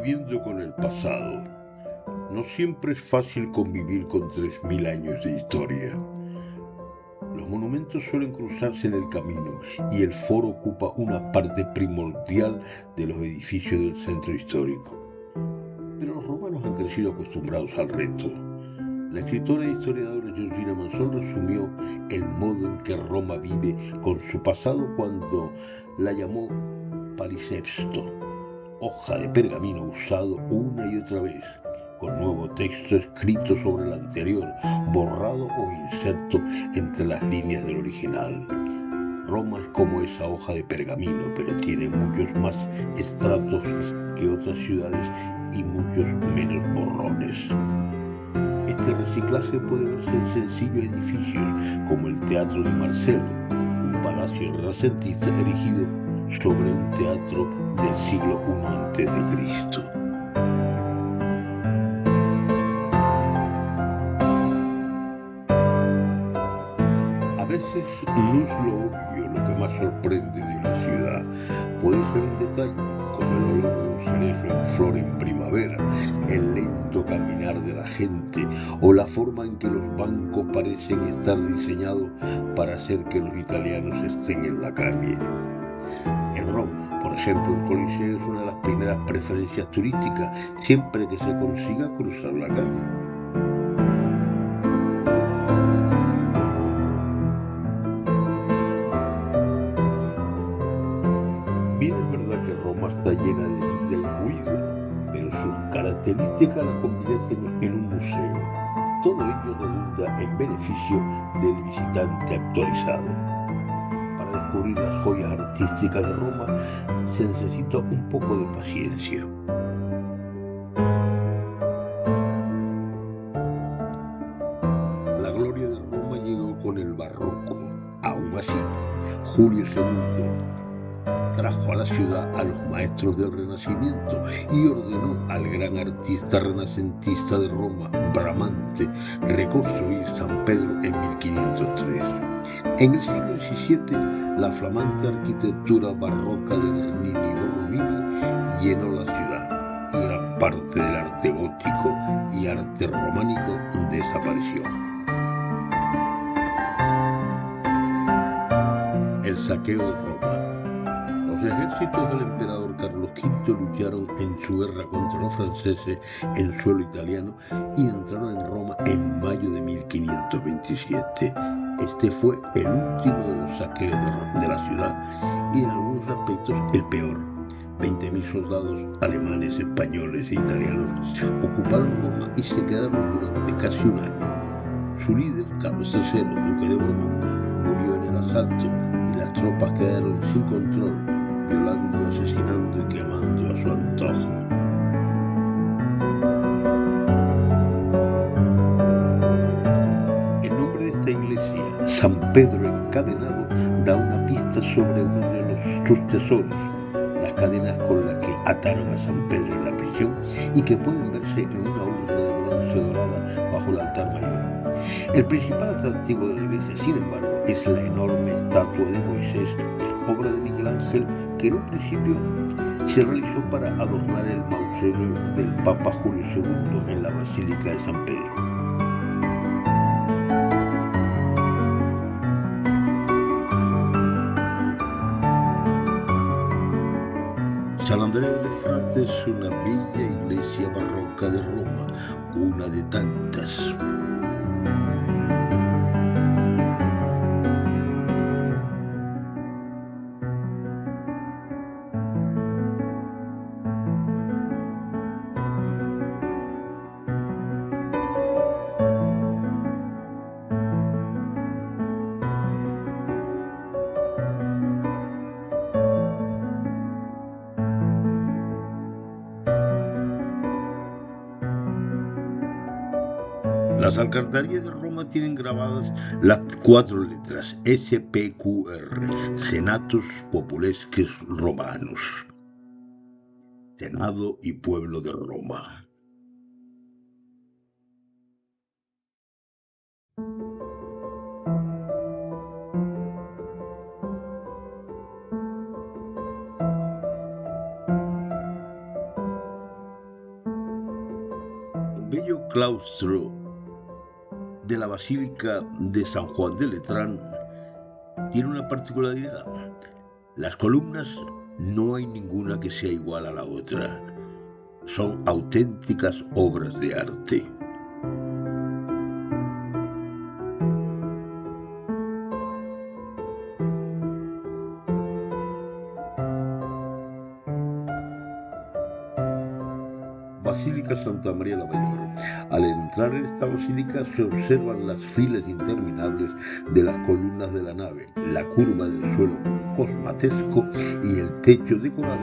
Conviviendo con el pasado. No siempre es fácil convivir con 3000 años de historia. Los monumentos suelen cruzarse en el camino y el foro ocupa una parte primordial de los edificios del centro histórico. Pero los romanos han crecido acostumbrados al reto. La escritora e historiadora Georgina Manzón resumió el modo en que Roma vive con su pasado cuando la llamó palimpsesto, hoja de pergamino usado una y otra vez, con nuevo texto escrito sobre el anterior, borrado o inserto entre las líneas del original. Roma es como esa hoja de pergamino, pero tiene muchos más estratos que otras ciudades y muchos menos borrones. Este reciclaje puede verse en sencillos edificios como el Teatro de Marcelo, un palacio renacentista erigido sobre un teatro del siglo I a.C. A veces no es lo obvio lo que más sorprende de una ciudad. Puede ser un detalle, como el olor de un cerezo en flor en primavera, el lento caminar de la gente o la forma en que los bancos parecen estar diseñados para hacer que los italianos estén en la calle. En Roma, por ejemplo, el Coliseo es una de las primeras preferencias turísticas siempre que se consiga cruzar la calle. Bien es verdad que Roma está llena de vida y ruido, pero sus características la convierten en un museo. Todo ello redunda en beneficio del visitante actualizado. Para descubrir las joyas artísticas de Roma se necesita un poco de paciencia. La gloria de Roma llegó con el barroco. Aún así, Julio II trajo a la ciudad a los maestros del Renacimiento y ordenó al gran artista renacentista de Roma, Bramante, reconstruir San Pedro en 1503. En el siglo XVII, la flamante arquitectura barroca de Bernini y Borromini llenó la ciudad y gran parte del arte gótico y arte románico desapareció. El saqueo de Roma. Los ejércitos del emperador Carlos V lucharon en su guerra contra los franceses en suelo italiano y entraron en Roma en mayo de 1527. Este fue el último de los saqueos de la ciudad y en algunos aspectos el peor. 20.000 soldados alemanes, españoles e italianos ocuparon Roma y se quedaron durante casi un año. Su líder, Carlos III, duque de Borbón, murió en el asalto y las tropas quedaron sin control, violando, asesinando y quemando a su antojo. El nombre de esta iglesia, San Pedro Encadenado, da una pista sobre uno de sus tesoros, las cadenas con las que ataron a San Pedro en la prisión y que pueden verse en una urna de bronce dorada bajo el altar mayor. El principal atractivo de la iglesia, sin embargo, es la enorme estatua de Moisés, obra de Miguel Ángel, que en un principio se realizó para adornar el mausoleo del Papa Julio II en la Basílica de San Pedro. San Andrea del Frate es una bella iglesia barroca de Roma, una de tantas. Las alcantarillas de Roma tienen grabadas las 4 letras SPQR, Senatus Populesques Romanus, Senado y Pueblo de Roma. claustro de la Basílica de San Juan de Letrán tiene una particularidad. Las columnas no hay ninguna que sea igual a la otra. Son auténticas obras de arte. Basílica Santa María la Mayor. Al entrar en esta basílica se observan las filas interminables de las columnas de la nave, la curva del suelo cosmatesco y el techo decorado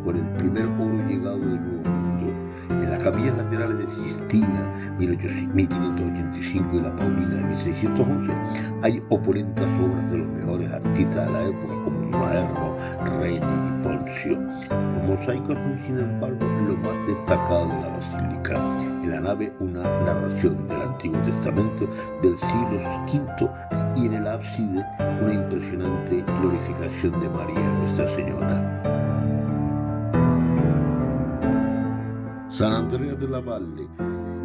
con el primer oro llegado del Nuevo Mundo. En las capillas laterales de Sistina 1585 y la Paulina de 1611 hay opulentas obras de los mejores artistas de la época como Maerno, Reni y Poncio. Los mosaicos son, sin embargo, lo más destacado de la basílica. En la nave una narración del Antiguo Testamento del siglo V y en el ábside una impresionante glorificación de María Nuestra Señora. San Andrea de la Valle,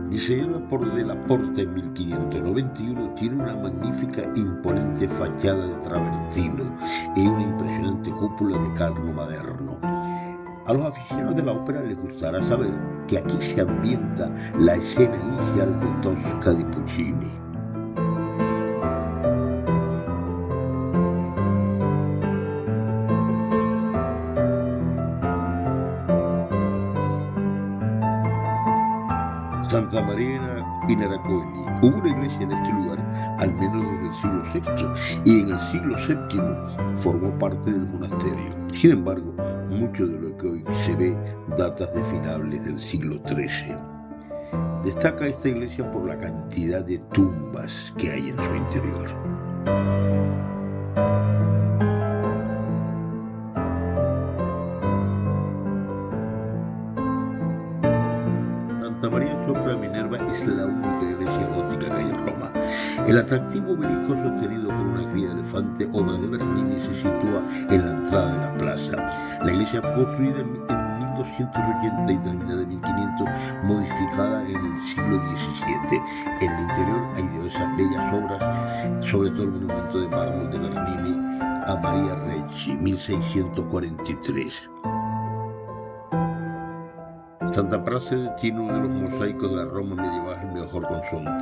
diseñada por De la Porta en 1591, tiene una magnífica e imponente fachada de travertino y una impresionante cúpula de carno moderno. A los aficionados de la ópera les gustará saber que aquí se ambienta la escena inicial de Tosca de Puccini. Santa María in Aracoeli. Hubo una iglesia en este lugar al menos desde el siglo VI y en el siglo VII formó parte del monasterio. Sin embargo, mucho de lo que hoy se ve data de finales del siglo XIII. Destaca esta iglesia por la cantidad de tumbas que hay en su interior. Santa María sopra Minerva es la única iglesia gótica que hay en Roma. El atractivo obelisco sostenido por una cría de elefante, obra de Bernini, se sitúa en la entrada de la plaza. La iglesia fue construida en 1280 y terminada en 1500, modificada en el siglo XVII. En el interior hay diversas bellas obras, sobre todo el monumento de mármol de Bernini a María Recci, 1643. Santa Prassede tiene uno de los mosaicos de la Roma medieval mejor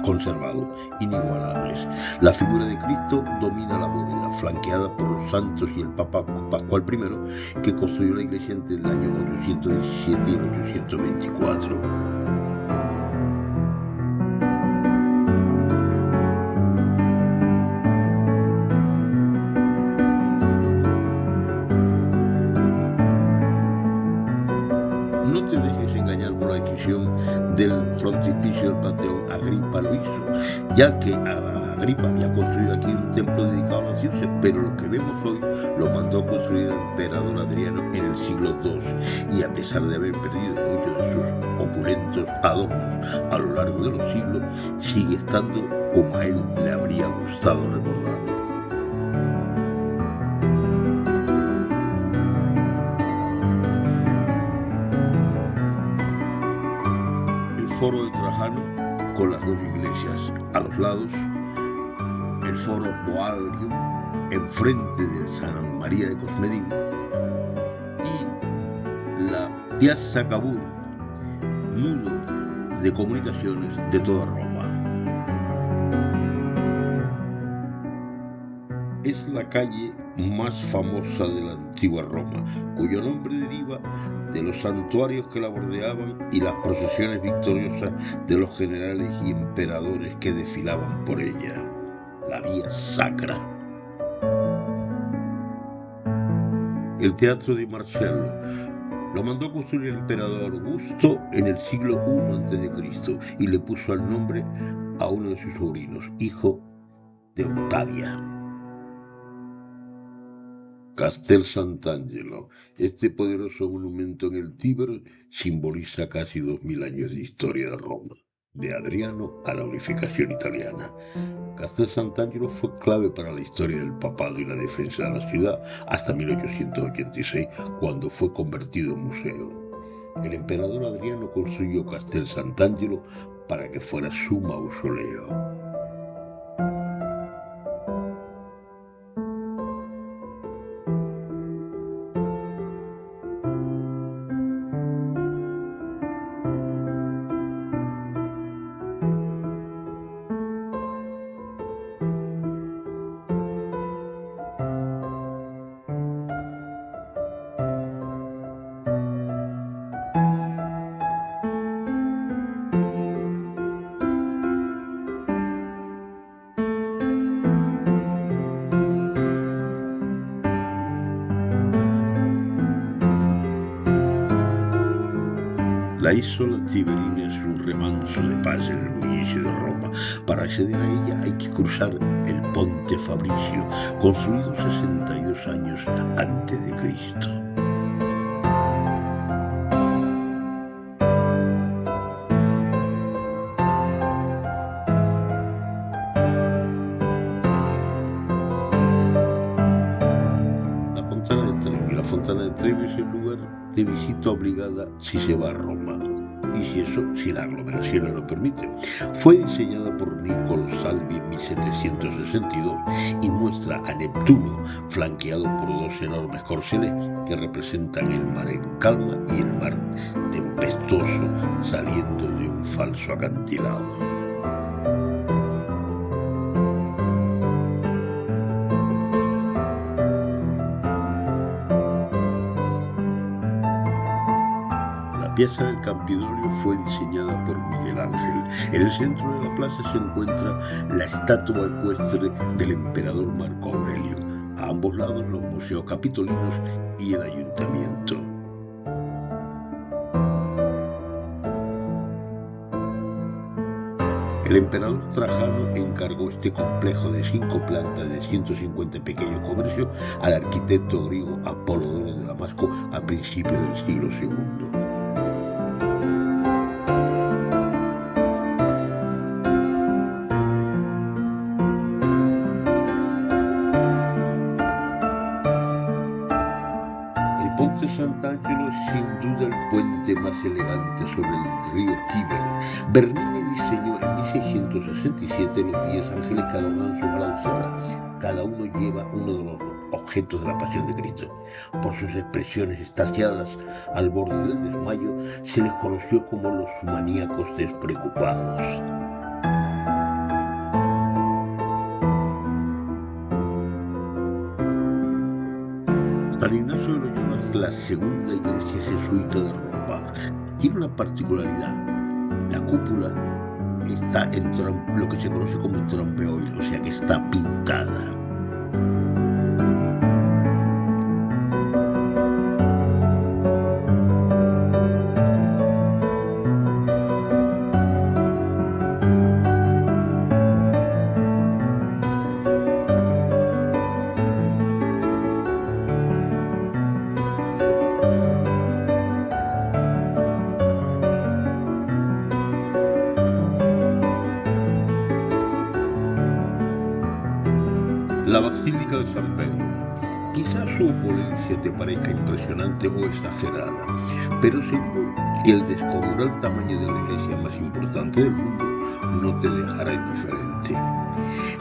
conservados, inigualables. La figura de Cristo domina la bóveda, flanqueada por los santos y el Papa Pascual I, que construyó la iglesia entre el año 817 y el 824. No te dejes engañar por la descripción del frontispicio del Panteón. Agripa lo hizo, ya que Agripa había construido aquí un templo dedicado a los dioses, pero lo que vemos hoy lo mandó a construir el emperador Adriano en el siglo II, y a pesar de haber perdido muchos de sus opulentos adornos a lo largo de los siglos, sigue estando como a él le habría gustado recordarlo. Foro de Trajano, con las dos iglesias a los lados, el Foro Boarium enfrente de San María de Cosmedin y la Piazza Cavour, nudo de comunicaciones de toda Roma. Es la calle más famosa de la antigua Roma, cuyo nombre deriva de los santuarios que la bordeaban y las procesiones victoriosas de los generales y emperadores que desfilaban por ella. La Vía Sacra. El Teatro di Marcello lo mandó construir el emperador Augusto en el siglo I a.C. y le puso el nombre a uno de sus sobrinos, hijo de Octavia. Castel Sant'Angelo. Este poderoso monumento en el Tíber simboliza casi 2000 años de historia de Roma, de Adriano a la unificación italiana. Castel Sant'Angelo fue clave para la historia del papado y la defensa de la ciudad hasta 1886, cuando fue convertido en museo. El emperador Adriano construyó Castel Sant'Angelo para que fuera su mausoleo. La Isola Tiberina es un remanso de paz en el bullicio de Roma. Para acceder a ella hay que cruzar el Ponte Fabricio, construido 62 años antes de Cristo. La Fontana de Trevi es el lugar de visita obligada si se va a Roma, y si la aglomeración lo permite. Fue diseñada por Niccolo Salvi en 1762 y muestra a Neptuno flanqueado por dos enormes corceles que representan el mar en calma y el mar tempestuoso saliendo de un falso acantilado. La piazza del Campidoglio fue diseñada por Miguel Ángel. En el centro de la plaza se encuentra la estatua ecuestre del emperador Marco Aurelio. A ambos lados los museos capitolinos y el ayuntamiento. El emperador Trajano encargó este complejo de 5 plantas de 150 pequeños comercios al arquitecto griego Apolodoro de Damasco a principios del siglo II. El Ponte Sant'Angelo es sin duda el puente más elegante sobre el río Tíber. Bernini diseñó en 1667 los 10 ángeles que adornan su balaustrada. Cada uno lleva uno de los objetos de la Pasión de Cristo. Por sus expresiones extasiadas al borde del desmayo, se les conoció como los maníacos despreocupados. San Ignacio de Loyola es la segunda iglesia jesuita de Roma. Tiene una particularidad. La cúpula está en lo que se conoce como trompeoil, o sea que está pintada. La Basílica de San Pedro. Quizás su opulencia te parezca impresionante o exagerada, pero seguro que el descomunal tamaño de la iglesia más importante del mundo no te dejará indiferente.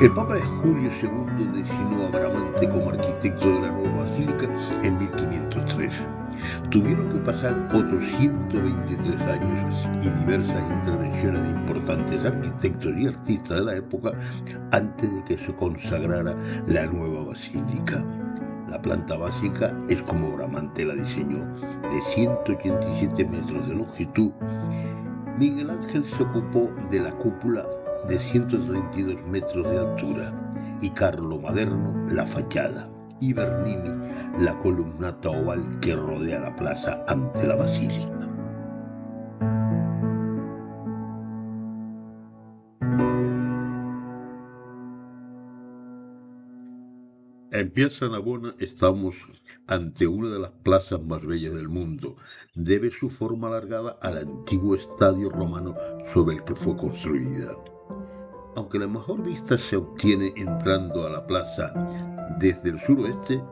El Papa Julio II designó a Bramante como arquitecto de la nueva basílica en 1503. Tuvieron que pasar otros 123 años y diversas intervenciones de importantes arquitectos y artistas de la época antes de que se consagrara la nueva basílica. La planta básica es como Bramante la diseñó, de 187 metros de longitud. Miguel Ángel se ocupó de la cúpula de 132 metros de altura y Carlo Maderno la fachada y Bernini la columnata oval que rodea la plaza ante la basílica. En Piazza Navona estamos ante una de las plazas más bellas del mundo. Debe su forma alargada al antiguo estadio romano sobre el que fue construida. Aunque la mejor vista se obtiene entrando a la plaza desde el suroeste,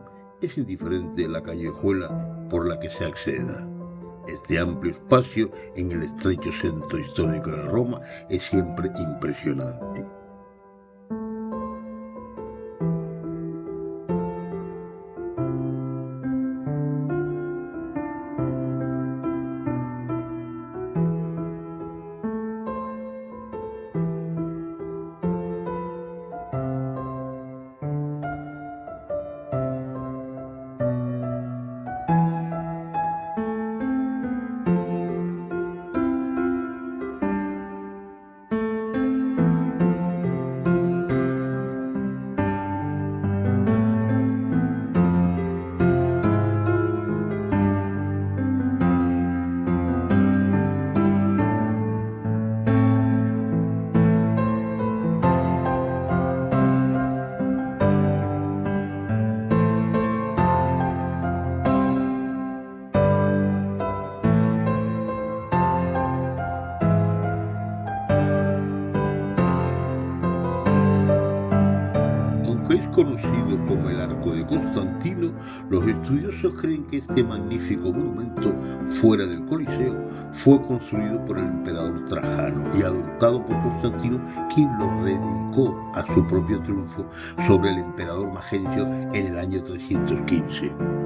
es indiferente la callejuela por la que se acceda. Este amplio espacio en el estrecho centro histórico de Roma es siempre impresionante. Aunque es conocido como el Arco de Constantino, los estudiosos creen que este magnífico monumento, fuera del Coliseo, fue construido por el emperador Trajano y adoptado por Constantino, quien lo dedicó a su propio triunfo sobre el emperador Magencio en el año 315.